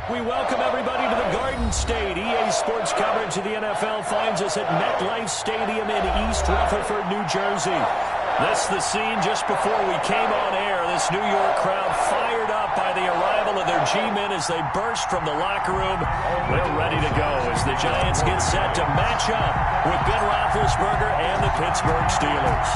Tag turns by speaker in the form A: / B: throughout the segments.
A: We welcome everybody to the Garden State. EA Sports coverage of the NFL finds us at MetLife Stadium in East Rutherford, New Jersey. This is the scene just before we came on air. This New York crowd fired up by the arrival of their G-men as they burst from the locker room. They're ready to go as the Giants get set to match up with Ben Roethlisberger and the Pittsburgh Steelers.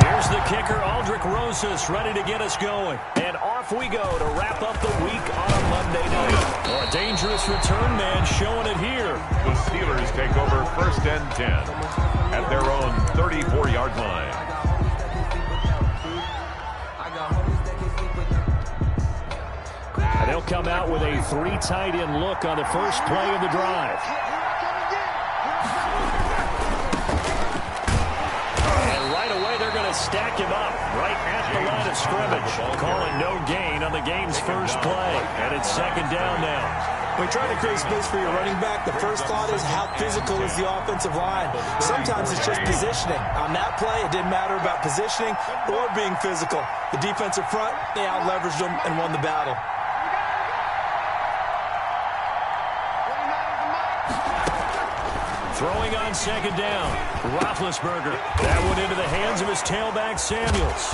A: Here's the kicker, Aldrick Rosas, ready to get us going. And off we go to wrap up the week on a Monday night. Oh, a dangerous return man showing it here.
B: The Steelers take over 1st and 10 at their own 34-yard line.
A: They'll come out with a 3 tight end look on the first play of the drive. And right away they're going to stack him up right at the line of scrimmage. Calling no gain on the game's first play. And it's 2nd down now.
C: When you're trying to create space for your running back, the first thought is how physical is the offensive line. Sometimes it's just positioning. On that play, it didn't matter about positioning or being physical. The defensive front, they out-leveraged them and won the battle.
A: Throwing on 2nd down, Roethlisberger. That one into the hands of his tailback, Samuels.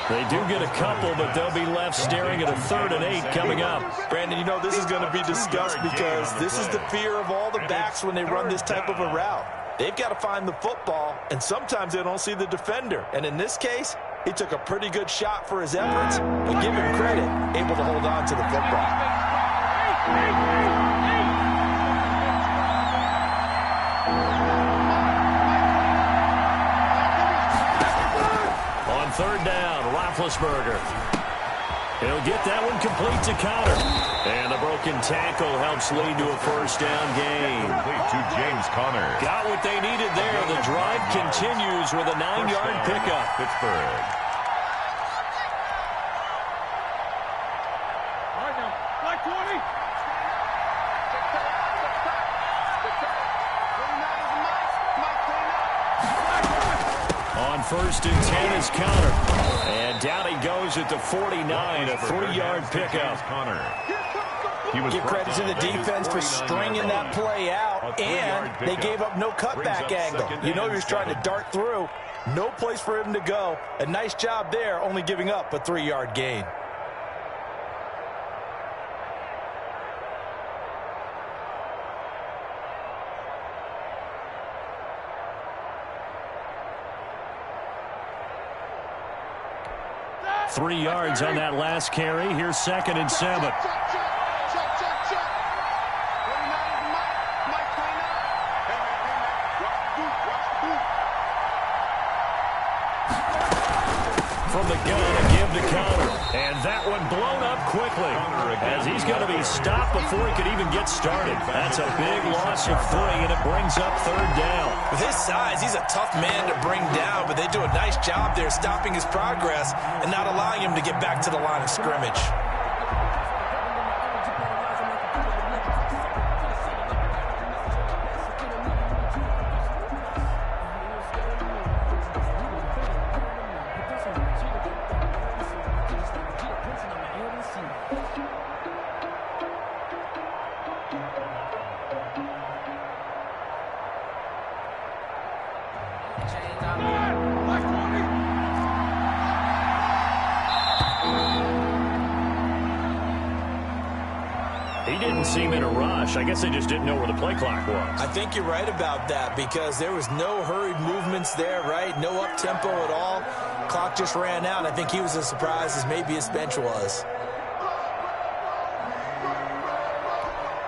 A: They do get a couple, but they'll be left staring at a 3rd and 8 coming up.
C: Brandon, you know this is going to be discussed because this is the fear of all the backs when they run this type of a route. They've got to find the football, and sometimes they don't see the defender. And in this case, he took a pretty good shot for his efforts, but give him credit, able to hold on to the football.
A: On 3rd down, Roethlisberger. He'll get that one complete to Connor. And the broken tackle helps lead to a 1st down gain.
B: Complete to James Conner.
A: Got what they needed there. The drive continues with a 9-yard pickup.
B: Pittsburgh.
D: All right now, like 20.
A: On 1st and 10 is Connor. And down he goes at the 49, a 3-yard pickup.
C: Give credit to the defense for stringing that play out, and they gave up no cutback angle. You know he was trying to dart through. No place for him to go. A nice job there, only giving up a 3-yard gain.
A: Three yards on that last carry. Here's 2nd and 7. From the gun, a give to Connor. And that one blown up quickly as he's going to be stopped before he could even get started. That's a big loss of 3, and it brings up 3rd down.
C: With his size, he's a tough man to bring down, but they do a nice job there stopping his progress and not allowing him to get back to the line of scrimmage.
A: He didn't seem in a rush. I guess they just didn't know where the play clock was.
C: I think you're right about that because there was no hurried movements there, right? No up-tempo at all. Clock just ran out. I think he was as surprised as maybe his bench was.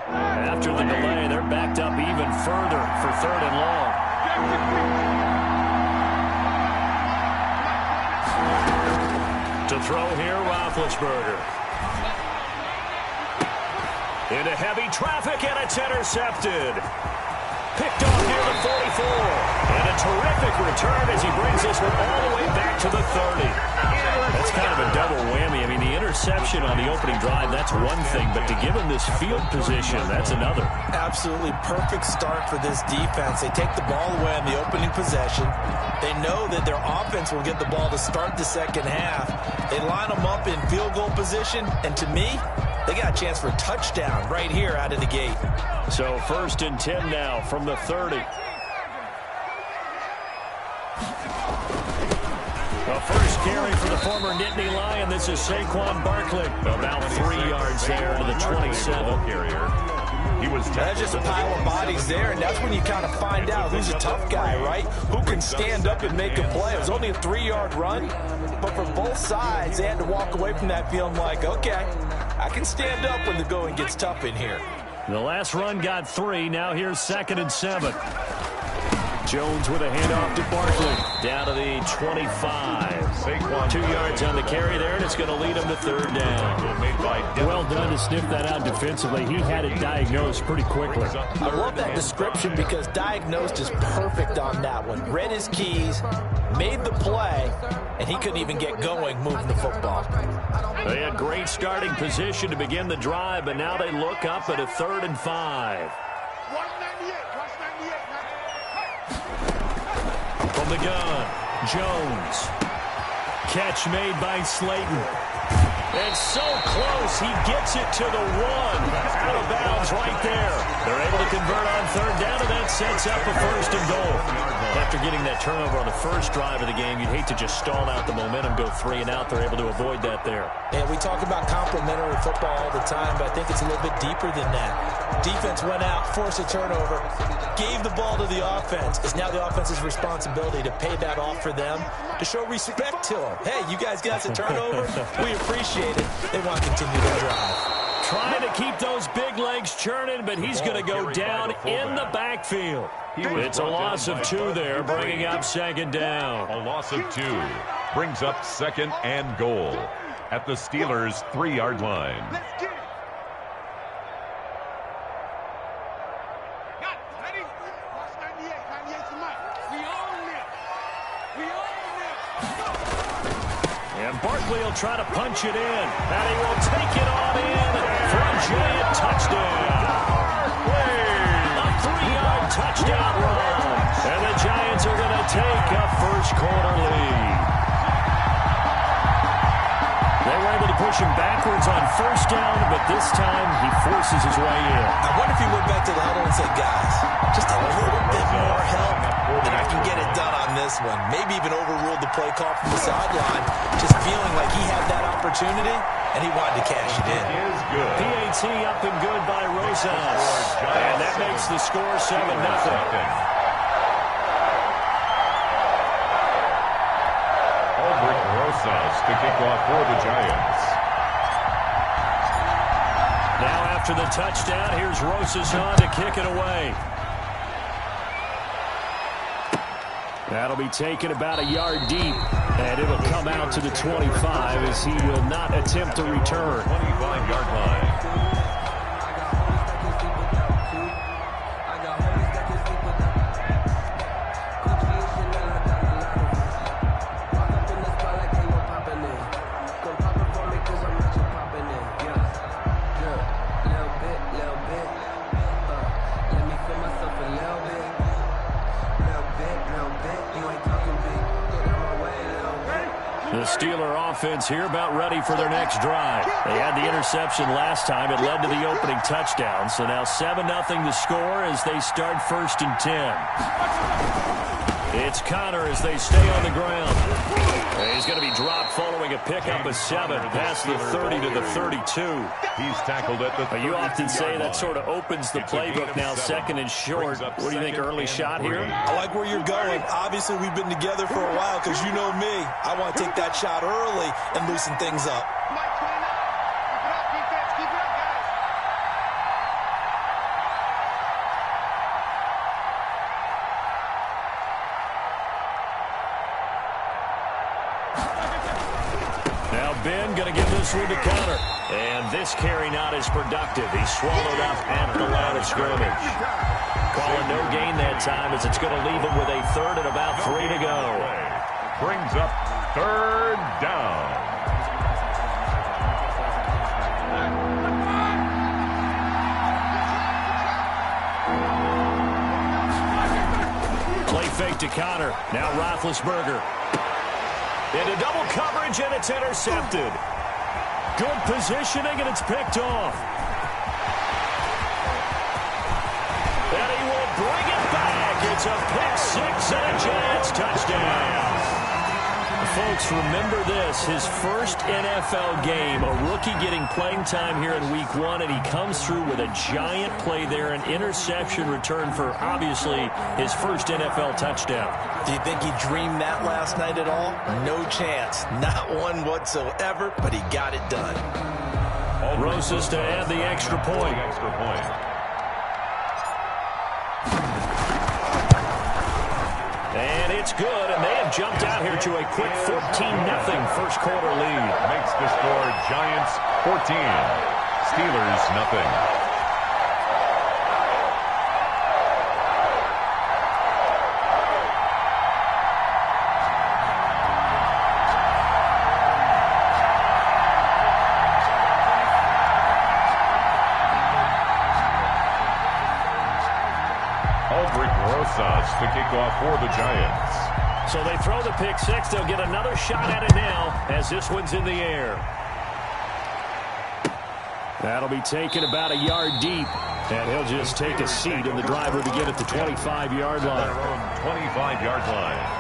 A: After the delay, they're backed up even further for 3rd and long. To throw here, Roethlisberger. Into heavy traffic, and it's intercepted. Picked off near the 44. And a terrific return as he brings this one all the way back to the 30. That's kind of a double whammy. I mean, the interception on the opening drive, that's one thing. But to give him this field position, that's another.
C: Absolutely perfect start for this defense. They take the ball away on the opening possession. They know that their offense will get the ball to start the second half. They line them up in field goal position. And to me, They got a chance for a touchdown right here out of the gate.
A: So 1st and 10 now from the 30. The first carry for the former Nittany Lion. This is Saquon Barkley. About 3 yards there to the 27.
C: That's just a pile of bodies there, and that's when you kind of find out who's a tough guy, right? Who can stand up and make a play. It was only a 3-yard run, but for both sides, they had to walk away from that feeling like, okay, I can stand up when the going gets tough in here.
A: The last run got 3. Now here's 2nd and 7. Jones with a handoff to Barkley. Down to the 25. 2 yards on the carry there, and it's going to lead him to 3rd down. Well done to sniff that out defensively. He had it diagnosed pretty quickly.
C: I love that description because diagnosed is perfect on that one. Read his keys, made the play, and he couldn't even get going moving the football.
A: They had great starting position to begin the drive, but now they look up at a 3rd and 5. From the gun, Jones. Catch made by Slayton. And so close, he gets it to the 1. Out of bounds right there. They're able to convert on 3rd down, and that sets up a 1st and goal. After getting that turnover on the first drive of the game, you'd hate to just stall out the momentum, go 3 and out. They're able to avoid that there.
C: And we talk about complementary football all the time, but I think it's a little bit deeper than that. Defense went out, forced a turnover, gave the ball to the offense. It's now the offense's responsibility to pay that off for them, to show respect to them. Hey, you guys got a turnover? We appreciate it. They want to continue to drive.
A: Trying to keep those big legs churning, but he's going to go down in the backfield. It's a loss of 2 there, bringing up 2nd down.
B: A loss of 2 brings up 2nd and goal at the Steelers' 3-yard line.
A: And Barkley will try to punch it in, and he will take it on in for a giant touchdown. A 3-yard touchdown run, and the Giants are going to take a first-quarter lead. They were able to push him backwards on 1st down, but this time he forces his way in.
C: I wonder if he went back to the huddle and said, guys, just a little bit more help, and I can get it done on this one. Maybe even overruled the play call from the sideline, just feeling like he had that opportunity, and he wanted to cash it in.
A: PAT up and good by Rosas. And that makes the score 7-0.
B: Rosas to kick off for the Giants.
A: Now after the touchdown, here's Rosas on to kick it away. That'll be taken about a yard deep, and it'll come out to the 25 as he will not attempt to return.
B: 25-yard line.
A: The Steeler offense here about ready for their next drive. They had the interception last time. It led to the opening touchdown. So now 7-0 the score as they start 1st and 10. It's Connor as they stay on the ground. He's going to be dropped following a pickup of 7 past the 30 to the 32.
B: He's tackled at the 32-yard
A: You often say
B: line.
A: that sort of opens the playbook now, 2nd and short. What do you think, early shot here?
C: I like where you're going. Obviously, we've been together for a while because you know me. I want to take that shot early and loosen things up.
A: Now Ben going to give this one to Connor. And this carry not as productive. He's swallowed up at the line of scrimmage. Calling no gain that time as it's going to leave him with a 3rd and about 3 to go.
B: Brings up 3rd down.
A: Play fake to Connor. Now Roethlisberger. Into double coverage, and it's intercepted. Good positioning, and it's picked off. And he will bring it back. It's a pick six and a Giants touchdown. Folks, remember this, his first NFL game, a rookie getting playing time here in week 1, and he comes through with a giant play there, an interception return for, obviously, his first NFL touchdown.
C: Do you think he dreamed that last night at all? No chance. Not one whatsoever, but he got it done.
A: Rosas to add the extra point. And it's good, and they have jumped out here to a quick 14-0 first quarter lead.
B: Makes the score Giants 14, Steelers nothing. To kick off for the Giants.
A: So they throw the pick six. They'll get another shot at it now as this one's in the air. That'll be taken about a yard deep. And he'll just take a seat, and the drive will begin at the 25-yard line.
B: Their own 25-yard line.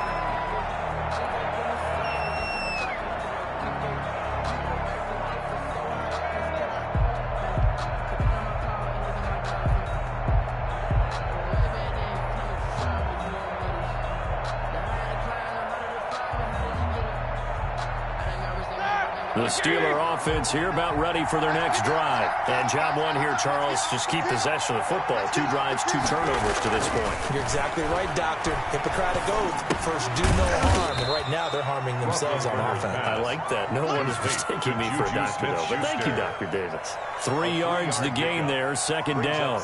A: The Steeler offense here about ready for their next drive. And job one here, Charles, just keep possession of the football. 2 drives, 2 turnovers to this point.
C: You're exactly right, Doctor. Hippocratic oath. First, do no harm. And right now, they're harming themselves on offense.
A: I like that. No one is mistaking me for a doctor, though. But thank you, Dr. Davis. 3 yards the gain there, second down.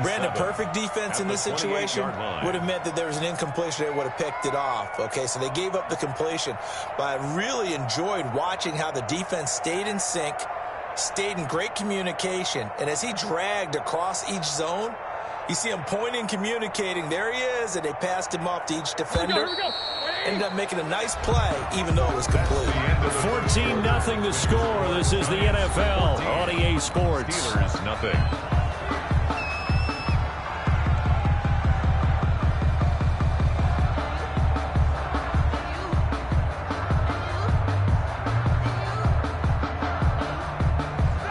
C: Brandon, perfect defense in this situation would have meant that there was an incompletion. They would have picked it off. Okay, so they gave up the completion. But I really enjoyed watching how the defense stayed in sync, stayed in great communication, and as he dragged across each zone, you see him pointing, communicating. There he is, and they passed him off to each defender.
D: Here we go.
C: Ended up making a nice play, even though it was complete.
A: 14-0 the score. This is the NFL on EA Sports.
B: Steelers nothing.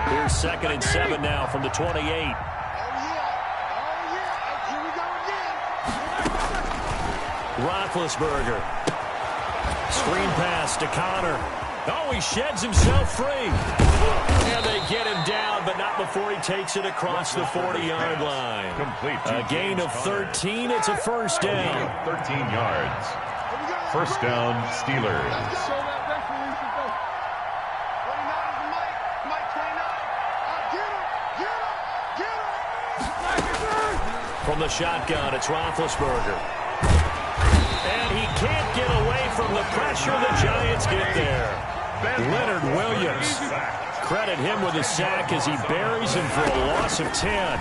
A: Here's 2nd and 7 now from the 28. Roethlisberger. Screen pass to Connor. Oh, he sheds himself free. And they get him down, but not before he takes it across the 40-yard line.
B: Complete.
A: A gain of 13. It's a first down.
B: 13 yards. First down, Steelers.
A: From the shotgun, it's Roethlisberger. And he can't get away from the pressure. The Giants get there. Leonard Williams. Credit him with a sack as he buries him for a loss of 10.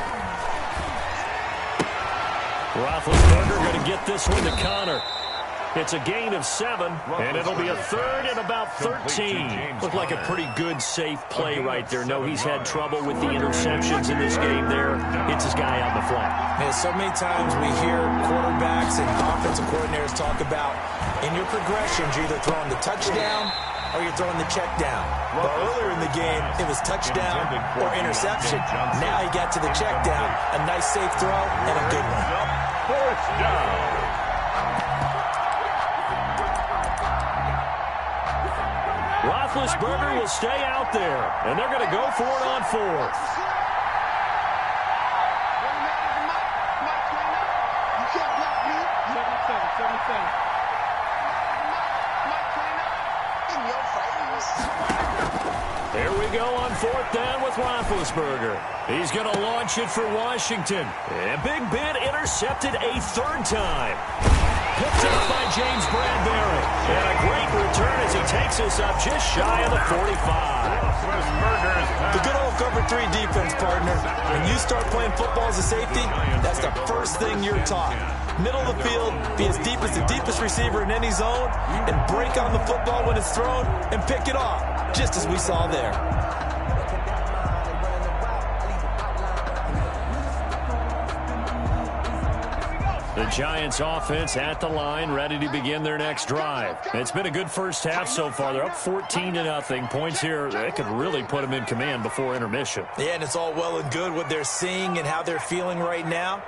A: Roethlisberger going to get this one to Connor. It's a gain of 7, and it'll be a 3rd and about 13. Looked like a pretty good, safe play right there. No, he's had trouble with the interceptions in this game there. Hits his guy out in the flat.
C: Man, so many times we hear quarterbacks and offensive coordinators talk about, in your progressions, you're either throwing the touchdown or you're throwing the check down. But earlier in the game, it was touchdown or interception. Now he got to the check down. A nice, safe throw and a good one.
B: Fourth down.
A: Roethlisberger will stay out there, and they're going to go for it on 4th. Here we go on 4th down with Roethlisberger. He's going to launch it for Washington. And Big Ben intercepted a 3rd time. Picked up by James Bradbury. And a great return as he takes this up just shy of the 45.
C: The good old cover 3 defense, partner. When you start playing football as a safety, that's the first thing you're taught. Middle of the field, be as deep as the deepest receiver in any zone, and break on the football when it's thrown and pick it off, just as we saw there.
A: The Giants offense at the line, ready to begin their next drive. It's been a good first half so far. They're up 14-0. Points here, they could really put them in command before intermission.
C: Yeah, and it's all well and good what they're seeing and how they're feeling right now.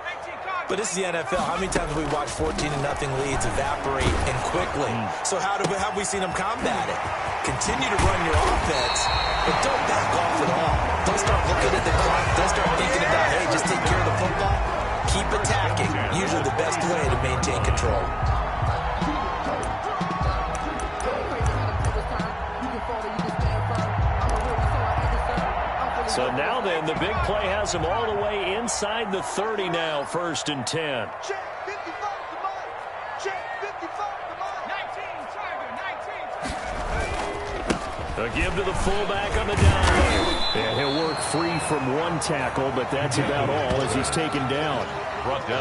C: But this is the NFL. How many times have we watched 14-0 leads evaporate and quickly? So how have we seen them combat it? Continue to run your offense, but don't back off at all. Don't start looking at the clock. Don't start thinking about, hey, just take care of the football. Keep attacking. Usually the best way to maintain control.
A: So now then, the big play has them all the way inside the 30 now, 1st and 10.
D: Check 55 to Mike. Check 55 to Mike. 19, Tiger, 19.
A: A give to the fullback on the down low. And he'll work free from one tackle, but that's about all as he's taken down.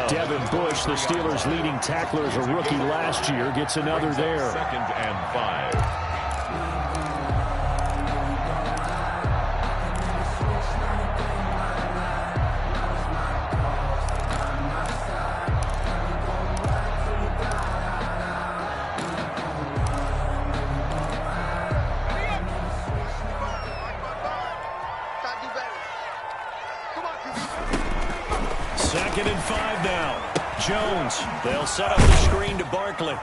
A: Devin Bush, the Steelers' leading tackler as a rookie last year, gets another there.
B: 2nd and 5.
A: Jones, they'll set up the screen to Barkley.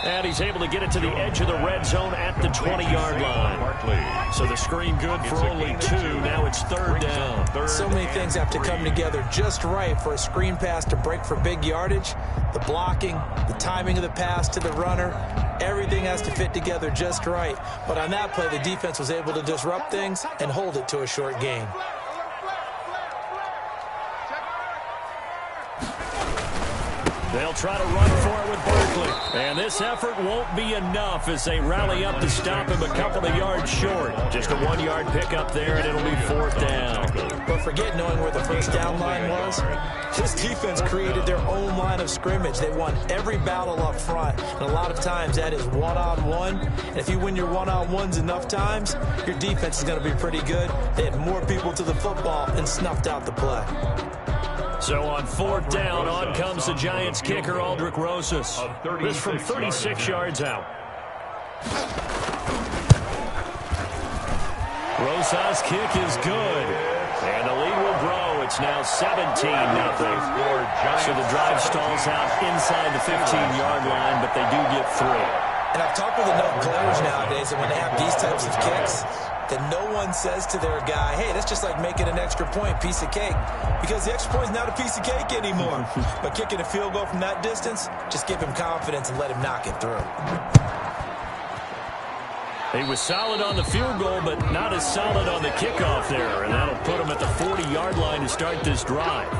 A: And he's able to get it to the edge of the red zone at the 20-yard line. So the screen good for only 2. Now it's 3rd down.
C: So many things have to come together just right for a screen pass to break for big yardage. The blocking, the timing of the pass to the runner, everything has to fit together just right. But on that play, the defense was able to disrupt things and hold it to a short gain.
A: They'll try to run for it with Barkley. And this effort won't be enough as they rally up to stop him a couple of yards short. Just a 1-yard pickup there, and it'll be 4th down.
C: But forget knowing where the first down line was. This defense created their own line of scrimmage. They won every battle up front. And a lot of times that is one-on-one. And if you win your one-on-ones enough times, your defense is going to be pretty good. They had more people to the football and snuffed out the play.
A: So on 4th down, on comes the Giants kicker, Aldrick Rosas. This from 36 yards out. Rosas' kick is good. And the lead will grow. It's now 17-0. So the drive stalls out inside the 15-yard line, but they do get 3.
C: And I've talked with enough players nowadays that when they have these types of kicks, that no one says to their guy, hey, that's just like making an extra point, piece of cake. Because the extra point is not a piece of cake anymore. But kicking a field goal from that distance, just give him confidence and let him knock it through.
A: He was solid on the field goal, but not as solid on the kickoff there. And that'll put him at the 40-yard line to start this drive.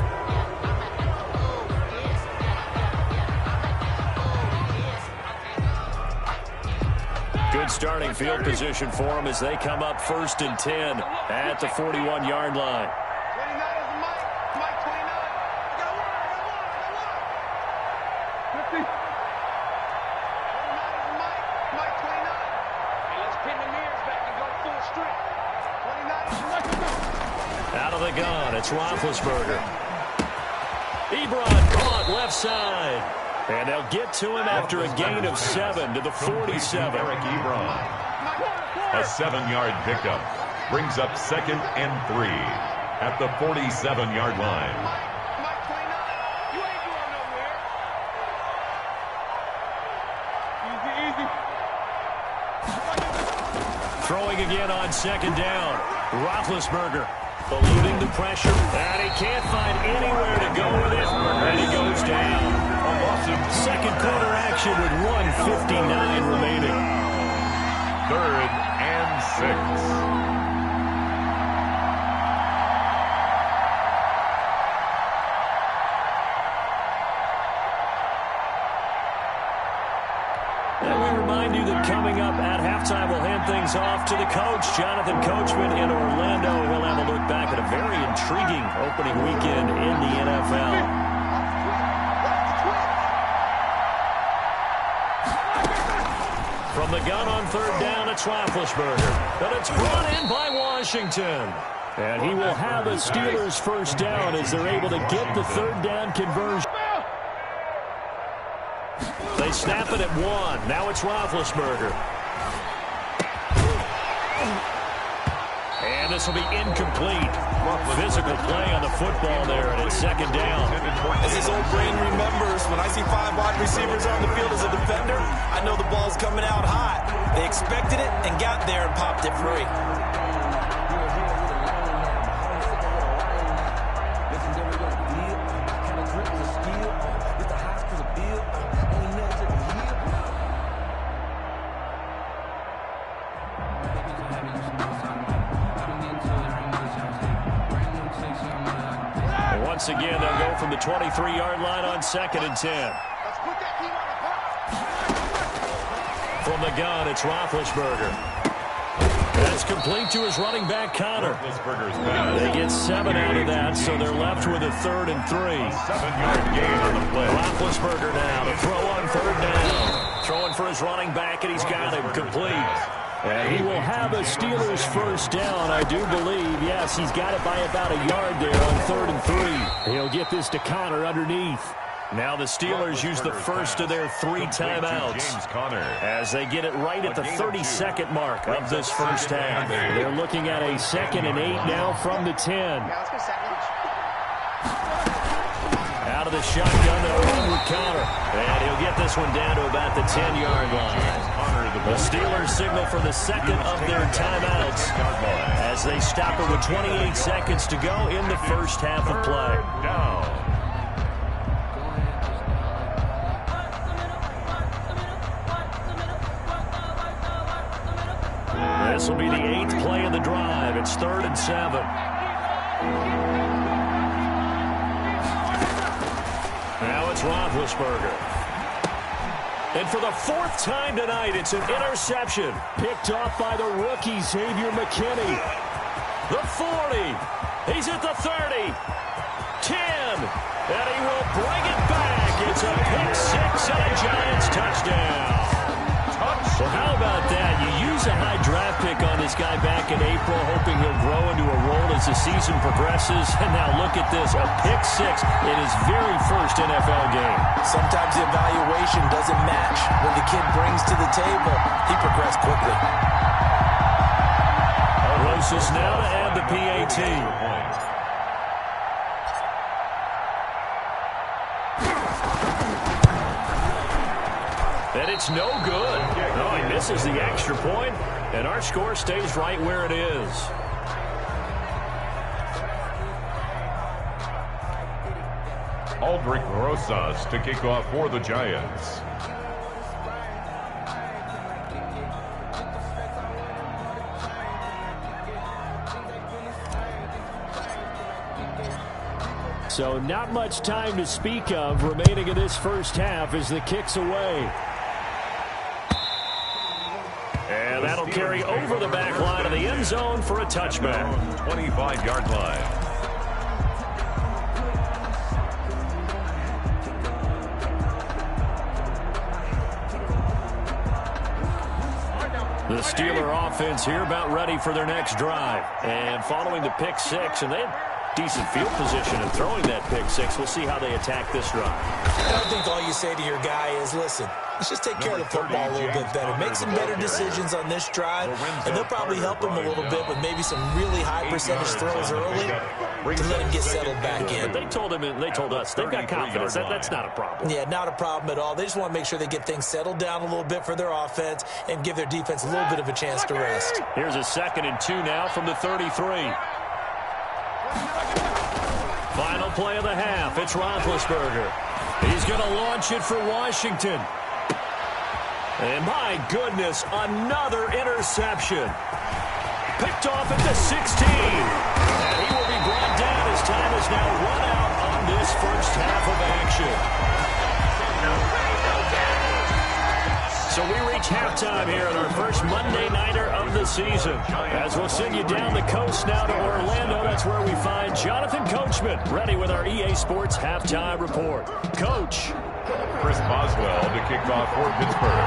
A: Good starting field position for them as they come up 1st and 10 at the 41-yard line.
D: 29 is the Mike. Mike 29. I got one. 50. 29 is the Mike. Mike 29. Hey, let's pin the mirrors back and go full strip. 29 is the Mike.
A: Out of the gun, it's Roethlisberger. Ebron caught left side. And they'll get to him after a gain of 7 to the 47.
B: Eric Ebron. A 7-yard pickup. Brings up 2nd and 3 at the 47-yard line.
D: Mike 29. You ain't going nowhere. Easy.
A: Throwing again on 2nd down. Roethlisberger eluding the pressure. And he can't find anywhere to go with it. And he goes down. Second quarter action with 1:59 remaining.
B: 3rd and 6.
A: And we remind you that coming up at halftime, we'll hand things off to the coach, Jonathan Coachman in Orlando. He'll have a look back at a very intriguing opening weekend in the NFL. From the gun on third down, it's Roethlisberger. But it's brought in by Washington. And he will have a Steelers first down as they're able to get the third down conversion. They snap it at 1. Now it's Roethlisberger. And this will be incomplete. Physical play on the football there, and it's second down.
C: As his old brain remembers, when I see 5 wide receivers on the field as a defender, I know the ball's coming out hot. They expected it and got there and popped it free.
A: Once again, they'll go from the 23-yard line on 2nd and 10. From the gun, it's Roethlisberger. That's complete to his running back, Connor. They get 7 out of that, so they're left with a 3rd and 3.
B: 7-yard gain on the play.
A: Roethlisberger now to throw on 3rd down. Throwing for his running back, and he's got him complete. And he will have a Steelers first down, I do believe. Yes, he's got it by about a yard there on 3rd and 3. He'll get this to Connor underneath. Now the Steelers use the first of their 3 timeouts as they get it right at the 32nd mark of this first half. They're looking at a 2nd and 8 now from the 10. Out of the shotgun, they'll run with Connor. And he'll get this one down to about the 10-yard line. The Steelers signal for the second of their timeouts as they stop it with 28 seconds to go in the first half of play. This will be the 8th play of the drive. It's 3rd and 7. Now it's Roethlisberger. And for the 4th time tonight, it's an interception. Picked off by the rookie, Xavier McKinney. The 40. He's at the 30. 10. And he will bring it back. It's a pick 6 and a Giants touchdown. Well, how about that? You use a high draft pick on this guy back in April, hoping he'll grow into a role as the season progresses. And now look at this, a pick 6 in his very first NFL game.
C: Sometimes the evaluation doesn't match what the kid brings to the table. He progressed quickly.
A: Rosas now to add the PAT. And it's no good. No, he misses the extra point, and our score stays right where it is.
B: Aldrich Rosas to kick off for the Giants.
A: So not much time to speak of remaining in this first half as the kick's away. And that'll carry over the back line of the end zone for a touchback.
B: 25-yard line.
A: The Steeler offense here about ready for their next drive. And following the pick 6, and they had decent field position and throwing that pick 6. We'll see how they attack this drive.
C: I think all you say to your guy is, listen, let's just take care of the football a little bit better. Make some better decisions on this drive, and they'll probably help him a little bit with maybe some really high percentage throws early to let him get settled back in.
A: They told us they've got confidence. That's not a problem.
C: Yeah, not a problem at all. They just want to make sure they get things settled down a little bit for their offense and give their defense a little bit of a chance to rest.
A: Here's a 2nd and 2 now from the 33. Final play of the half. It's Roethlisberger. He's going to launch it for Washington. And my goodness, another interception. Picked off at the 16. And he will be brought down as time is now run out on this first half of action. So we reach halftime here in our first Monday Nighter of the season. As we'll send you down the coast now to Orlando, that's where we find Jonathan Coachman, ready with our EA Sports Halftime Report. Coach.
B: Chris Boswell to kick off for Pittsburgh.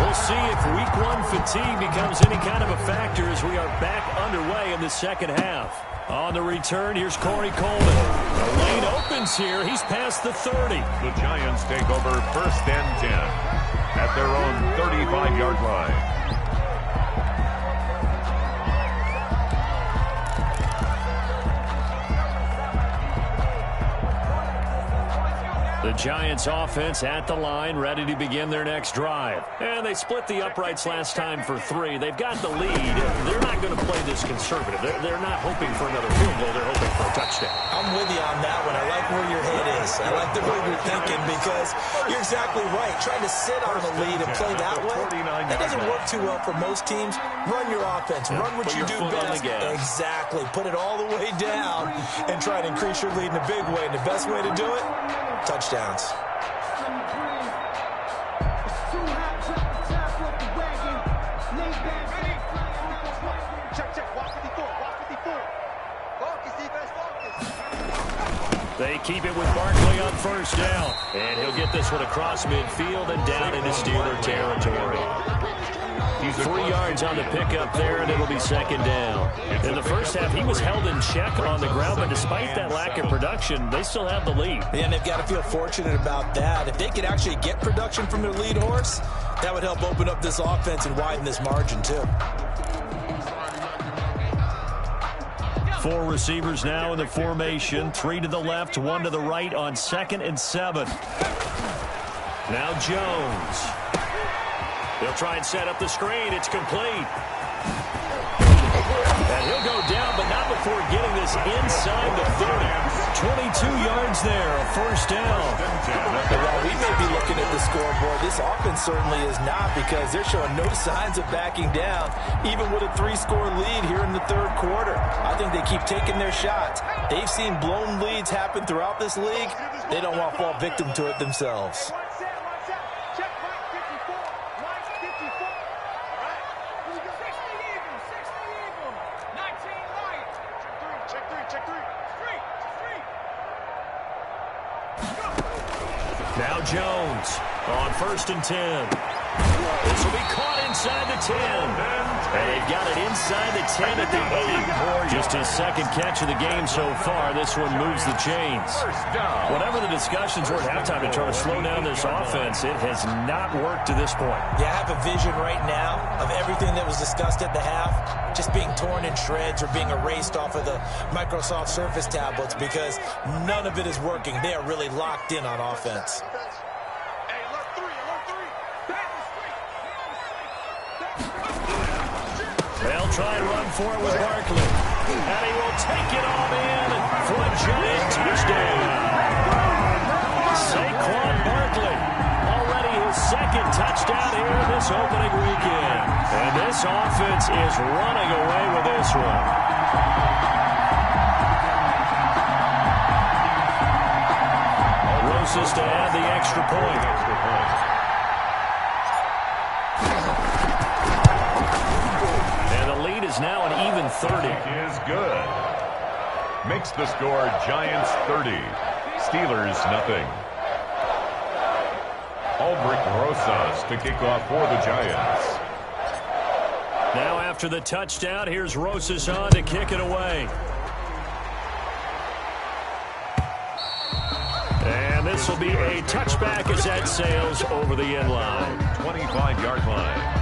A: We'll see if Week 1 fatigue becomes any kind of a factor as we are back underway in the second half. On the return, here's Corey Coleman. The lane opens here. He's past the 30.
B: The Giants take over 1st and 10 at their own 35-yard line.
A: The Giants offense at the line, ready to begin their next drive. And they split the uprights last time for 3. They've got the lead. They're not going to play this conservative. They're not hoping for another field goal. They're hoping for a touchdown.
C: I'm with you on that one. I like where your head is. I like the way you're thinking because you're exactly right. Trying to sit on the lead and play that way, that doesn't work too well for most teams. Run your offense. Run what you do best. Exactly. Put it all the way down and try to increase your lead in a big way. And the best way to do it, touchdowns.
A: They keep it with Barkley on 1st down. And he'll get this one across midfield and down into Steeler territory. He's 3 yards on the pickup there, and it'll be 2nd down. In the first half, he was held in check on the ground, but despite that lack of production, they still have the lead.
C: Yeah, and they've got to feel fortunate about that. If they could actually get production from their lead horse, that would help open up this offense and widen this margin, too.
A: 4 receivers now in the formation. 3 to the left, 1 to the right on 2nd and 7. Now Jones. They'll try and set up the screen. It's complete. And he'll go down, but not before getting this inside the 30. 22 yards there, a 1st down.
C: While we may be looking at the scoreboard, this offense certainly is not because they're showing no signs of backing down, even with a 3-score lead here in the 3rd quarter. I think they keep taking their shots. They've seen blown leads happen throughout this league. They don't want to fall victim to it themselves.
A: Now Jones on 1st and 10. This will be caught inside the 10. And they've got it inside the 10 at the 8. Just his 2nd catch of the game so far. This one moves the chains. Whatever the discussions were at halftime to try to slow down this offense, it has not worked to this point.
C: Yeah, I have a vision right now of everything that was discussed at the half just being torn in shreds or being erased off of the Microsoft Surface tablets because none of it is working. They are really locked in on offense.
A: They'll try and run for it with Barkley. And he will take it all in for a giant touchdown. Saquon Barkley, already his 2nd touchdown here this opening weekend. And this offense is running away with this one. Rosas to add the extra point. Is now an even 30.
B: Is good. Makes the score Giants 30. Steelers nothing. Aldrich Rosas to kick off for the Giants.
A: Now after the touchdown, here's Rosas on to kick it away. And this will be a touchback as that sails over the end line.
B: 25-yard line.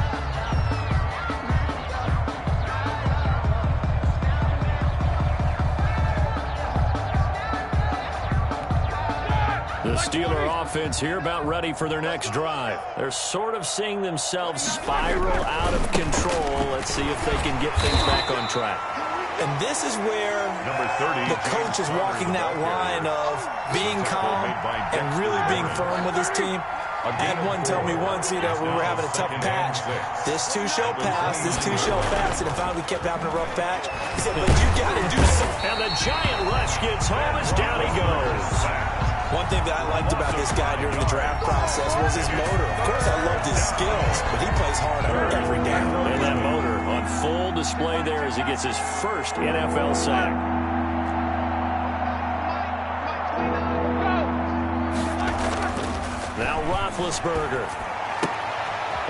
A: The Steeler offense here about ready for their next drive. They're sort of seeing themselves spiral out of control. Let's see if they can get things back on track.
C: And this is where
B: Number 30,
C: the coach is walking that line of being calm and really being firm with his team. I had one tell me once, we were having a tough patch. This too shall pass, this too shall pass. And if we kept having a rough patch, he said, but you got to do something.
A: And the giant rush gets home as down he goes.
C: One thing that I liked about this guy during the draft process was his motor. Of course, I loved his skills, but he plays hard on every down.
A: And that motor on full display there as he gets his first NFL sack. Now Roethlisberger.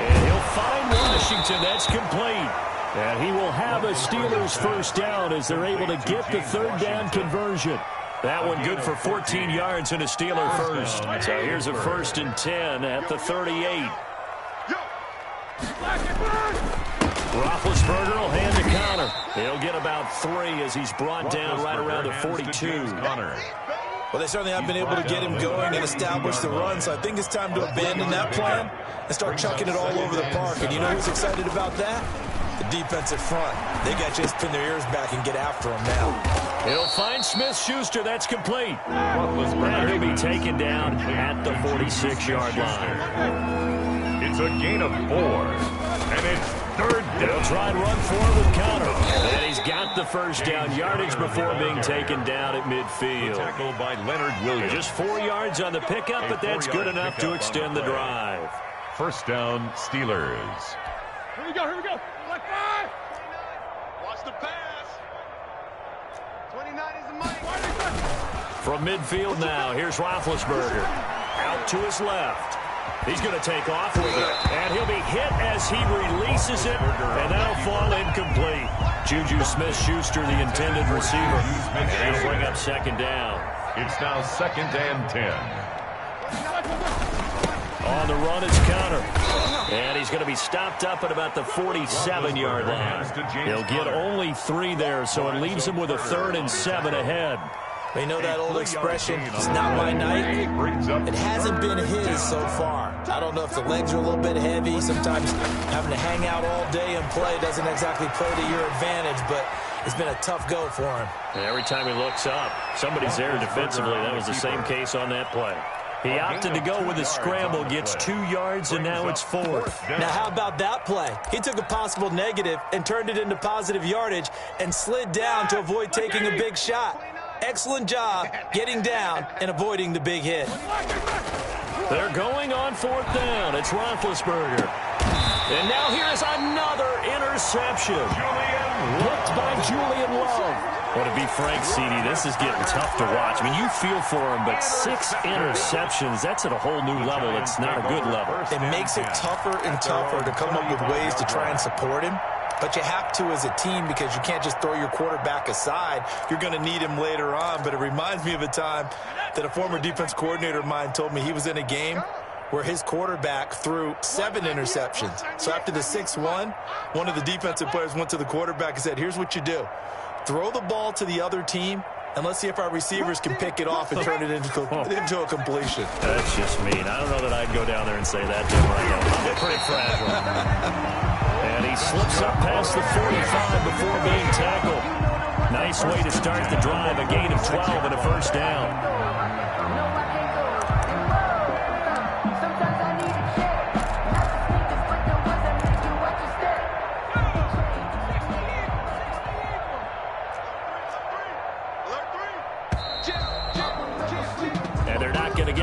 A: And he'll find Washington. That's complete. And he will have a Steelers first down as they're able to get the third down conversion. That one good for 14 yards and a Steeler first. So here's a 1st and 10 at the 38. Roethlisberger will hand to Connor. He'll get about 3 as he's brought down right around the 42.
C: Well, they certainly have been able to get him going and establish the run, so I think it's time to abandon that plan and start chucking it all over the park. And you know who's excited about that? The defensive front. They got to just pin their ears back and get after him now.
A: He'll find Smith-Schuster. That's complete. And he'll be taken down at the 46-yard line.
B: It's a gain of 4, and it's third down.
A: He'll try and run forward with Connor. And he's got the first down yardage before being taken down at midfield.
B: Tackled by Leonard Williams.
A: Just 4 yards on the pickup, but that's good enough to extend the drive.
B: First down, Steelers.
D: Here we go, here we go. Like 5. Watch the pass. 29 is the money.
A: From midfield now, here's Roethlisberger. Out to his left. He's going to take off with it. And he'll be hit as he releases it. And that'll fall incomplete. Juju Smith-Schuster, the intended receiver. And that'll bring up second down.
B: It's now 2nd and 10.
A: On the run is Connor. And he's going to be stopped up at about the 47-yard line. He'll get only 3 there, so it leaves him with a 3rd and 7 ahead.
C: You know that old expression, it's not my night? It hasn't been his so far. I don't know if the legs are a little bit heavy. Sometimes having to hang out all day and play doesn't exactly play to your advantage, but it's been a tough go for him.
A: And every time he looks up, somebody's there defensively. That was the same case on that play. He opted to go with a scramble, gets 2 yards, and now it's 4th.
C: Now, how about that play? He took a possible negative and turned it into positive yardage and slid down to avoid taking a big shot. Excellent job getting down and avoiding the big hit.
A: They're going on 4th down. It's Roethlisberger. And now here's another interception. Blocked by Julian Love. Well, to be frank, CD, this is getting tough to watch. I mean, you feel for him, but 6 interceptions, that's at a whole new level. It's not a good level.
C: It makes it tougher and tougher to come up with ways to try and support him. But you have to as a team because you can't just throw your quarterback aside. You're going to need him later on. But it reminds me of a time that a former defense coordinator of mine told me he was in a game where his quarterback threw 7 interceptions. So after the 6-1, one of the defensive players went to the quarterback and said, here's what you do. Throw the ball to the other team, and let's see if our receivers can pick it off and turn it into a completion.
A: That's just mean. I don't know that I'd go down there and say that to him right now. I'm pretty fragile. And he slips up past the 45 before being tackled. Nice way to start the drive. A gain of 12 and a first down.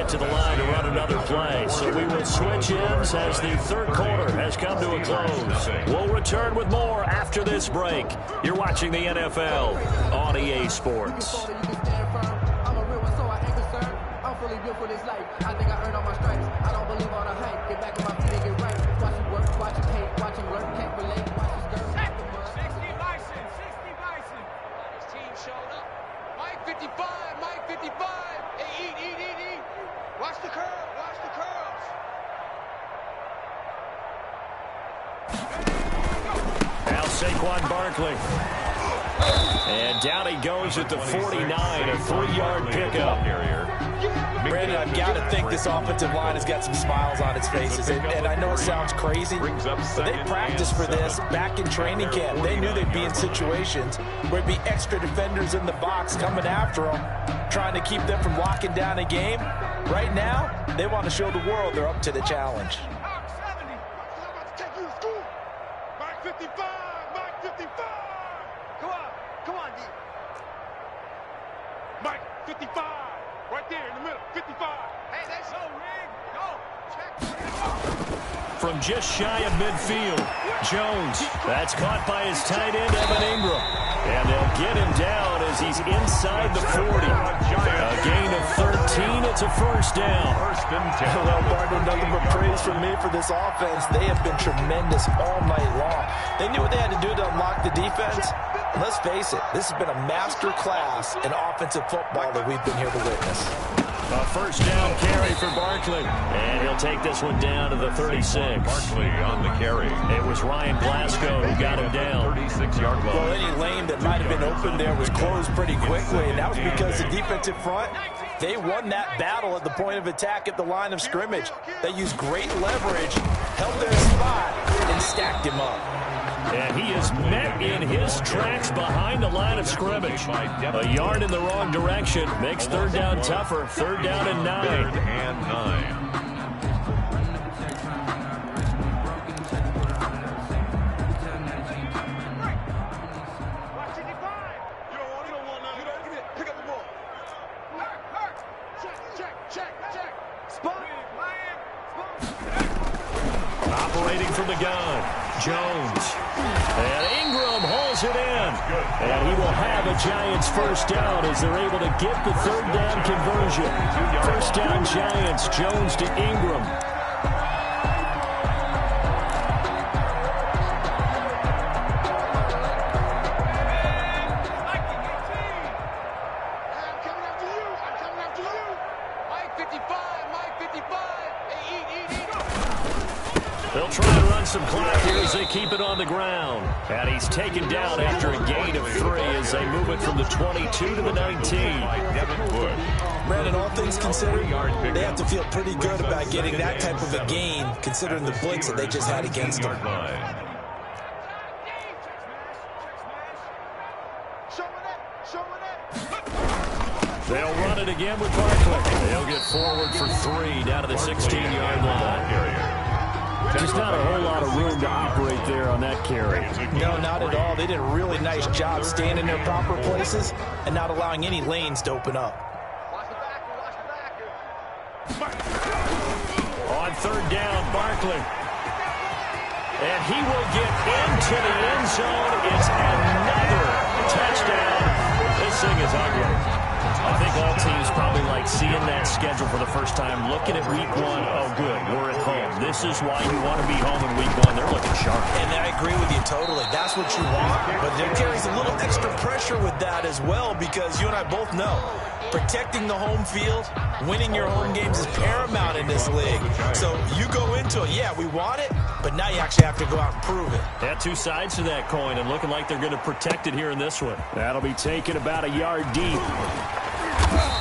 A: To the line to run another play. So we will switch ends as the third quarter has come to a close. We'll return with more after this break. You're watching the NFL on EA Sports.
D: Watch the curl, watch the curls.
A: Now Saquon Barkley. And down he goes at the 49, a 3-yard pickup.
C: Brandon, I've got to think this offensive line has got some smiles on its faces. And I know it sounds crazy, but they practiced for this back in training camp. They knew they'd be in situations where it'd be extra defenders in the box coming after them, trying to keep them from locking down a game. Right now, they want to show the world they're up to the challenge.
D: Mike 55, Mike 55. Come on, D. Mike 55. Right there in the middle, 55. Hey, that's so rig. Go. Check.
A: From just shy of midfield, Jones. That's caught by his tight end, Evan Ingram. And they'll get him down as he's inside the 40. A gain of 13. It's a first down.
B: First and 10.
C: Well, Barton, nothing but praise from me for this offense. They have been tremendous all night long. They knew what they had to do to unlock the defense. And let's face it, this has been a master class in offensive football that we've been here to witness.
A: A first down carry for Barkley. And he'll take this one down to the 36.
B: Barkley on the carry.
A: It was Ryan Glasgow who got him down.
B: 36-yard line.
C: Well, any lane that might have been open there was closed pretty quickly, and that was because the defensive front, they won that battle at the point of attack at the line of scrimmage. They used great leverage, held their spot, and stacked him up.
A: And he is met in his tracks behind the line of scrimmage. A yard in the wrong direction makes third down tougher. Third down and 9.
B: Third and 9.
A: Operating from the gun, Jones. And Ingram hauls it in. And he will have a Giants first down as they're able to get the third down conversion. First down Giants, Jones to Ingram. They'll try to run some clock here as they keep it on the ground. And he's taken down after a gain of 3 as they move it from the 22 to the 19.
C: Brandon, all things considered, they have to feel pretty good about getting that type of a gain, considering the blitz that they just had against them.
A: They'll run it again with Barkley. They'll get forward for 3 down to the 16-yard line. Just not a whole lot of room to operate there on that carry.
C: No, not at all. They did a really nice job staying in their proper places and not allowing any lanes to open up.
A: On third down, Barkley. And he will get into the end zone. It's another touchdown. This thing is ugly. I think all teams probably like seeing that schedule for the first time, looking at week 1. Oh, good, we're at home. This is why you want to be home in week 1. They're looking sharp.
C: And I agree with you totally. That's what you want. But there carries a little extra pressure with that as well, because you and I both know protecting the home field, winning your home games is paramount in this league. So you go into it, yeah, we want it, but now you actually have to go out and prove it.
A: Yeah, two sides to that coin, and looking like they're going to protect it here in this one. That'll be taken about a yard deep.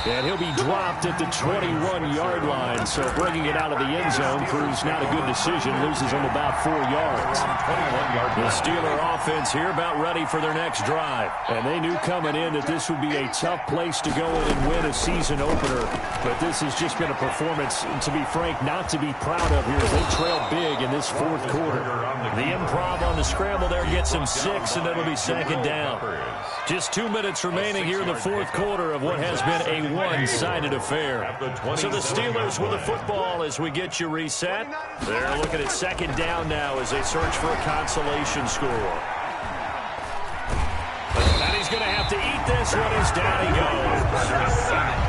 A: And he'll be dropped at the 21-yard line. So bringing it out of the end zone proves not a good decision. Loses him about 4 yards. The Steeler offense here about ready for their next drive. And they knew coming in that this would be a tough place to go in and win a season opener. But this has just been a performance, to be frank, not to be proud of here as they trail big in this fourth quarter. The improv on the scramble there gets him 6, and it'll be second down. Just 2 minutes remaining here in the fourth quarter of what has been a one-sided affair. So the Steelers with the football as we get you reset. They're looking at second down now as they search for a consolation score. And he's going to have to eat this one as down he goes.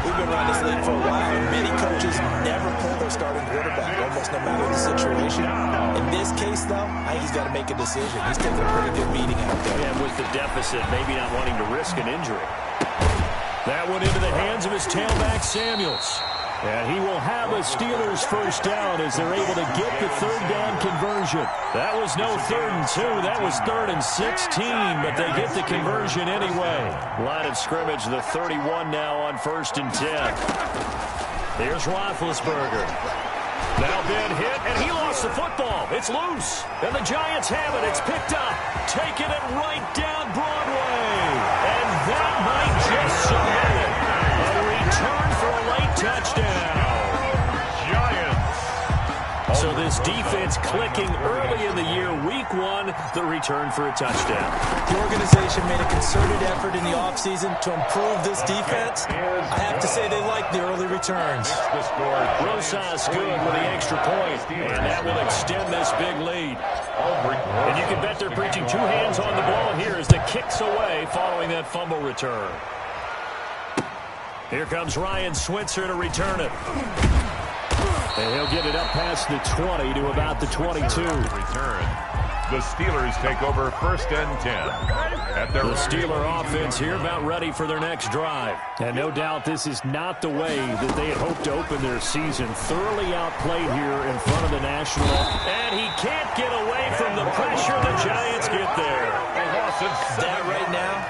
C: We've been around this league for a while, and many coaches never pull their starting quarterback, almost no matter the situation. In this case, though, I think he's got to make a decision. He's taking a pretty good beating out there.
A: And with the deficit, maybe not wanting to risk an injury. That one into the hands of his tailback, Samuels. And he will have a Steelers first down as they're able to get the third down conversion. That was no 3rd and 2. That was 3rd and 16, but they get the conversion anyway. Line of scrimmage, the 31 now on 1st and 10. Here's Roethlisberger. Now Ben hit, and he lost the football. It's loose, and the Giants have it. It's picked up, taking it right down Broadway. And that might just cement it. A return for a late touchdown.
B: Giants.
A: So So this defense clicking early in the year. Week 1, the return for a touchdown.
C: The organization made a concerted effort in the offseason to improve this defense. I have to say they like the early returns.
A: Rosas good with the extra point, and that will extend this big lead. And you can bet they're preaching 2 hands on the ball here as the kick's away following that fumble return. Here comes Ryan Switzer to return it. And he'll get it up past the 20 to about the 22.
B: Return. The Steelers take over 1st and 10.
A: The Steeler offense here about ready for their next drive. And no doubt this is not the way that they had hoped to open their season. Thoroughly outplayed here in front of the National. And he can't get away from the pressure. The Giants get there.
C: That right now,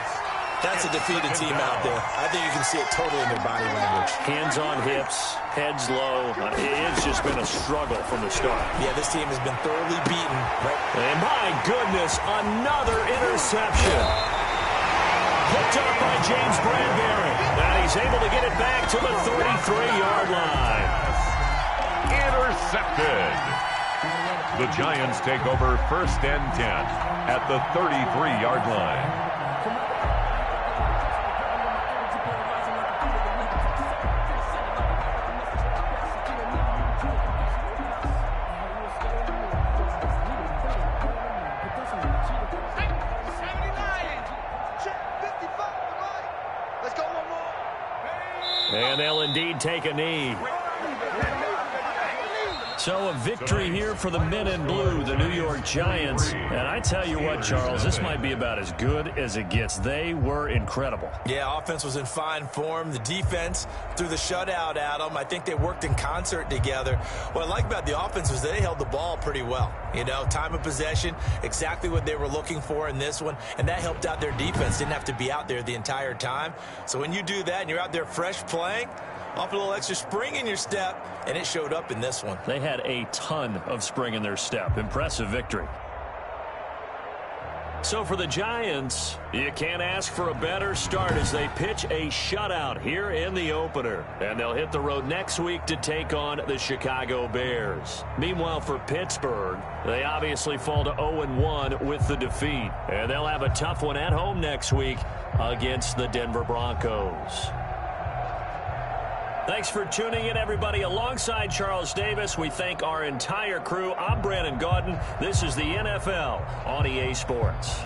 C: that's a defeated team out there. I think you can see it totally in their body language.
A: Hands on hips, heads low. It's just been a struggle from the start.
C: Yeah, this team has been thoroughly beaten. Right?
A: And my goodness, another interception. Picked up by James Bradbury. And he's able to get it back to the 33-yard line.
B: Intercepted. The Giants take over 1st and 10 at the 33-yard line.
A: And they'll indeed take a knee. So a victory here for the men in blue, the New York Giants. And I tell you what, Charles, this might be about as good as it gets. They were incredible.
C: Yeah, offense was in fine form. The defense threw the shutout at them. I think they worked in concert together. What I like about the offense was they held the ball pretty well. You know, time of possession, exactly what they were looking for in this one. And that helped out their defense. Didn't have to be out there the entire time. So when you do that and you're out there fresh playing, off a little extra spring in your step, and it showed up in this one.
A: They had a ton of spring in their step. Impressive victory. So for the Giants, you can't ask for a better start as they pitch a shutout here in the opener. And they'll hit the road next week to take on the Chicago Bears. Meanwhile, for Pittsburgh, they obviously fall to 0-1 with the defeat. And they'll have a tough one at home next week against the Denver Broncos. Thanks for tuning in, everybody. Alongside Charles Davis, we thank our entire crew. I'm Brandon Gaudin. This is the NFL on EA Sports.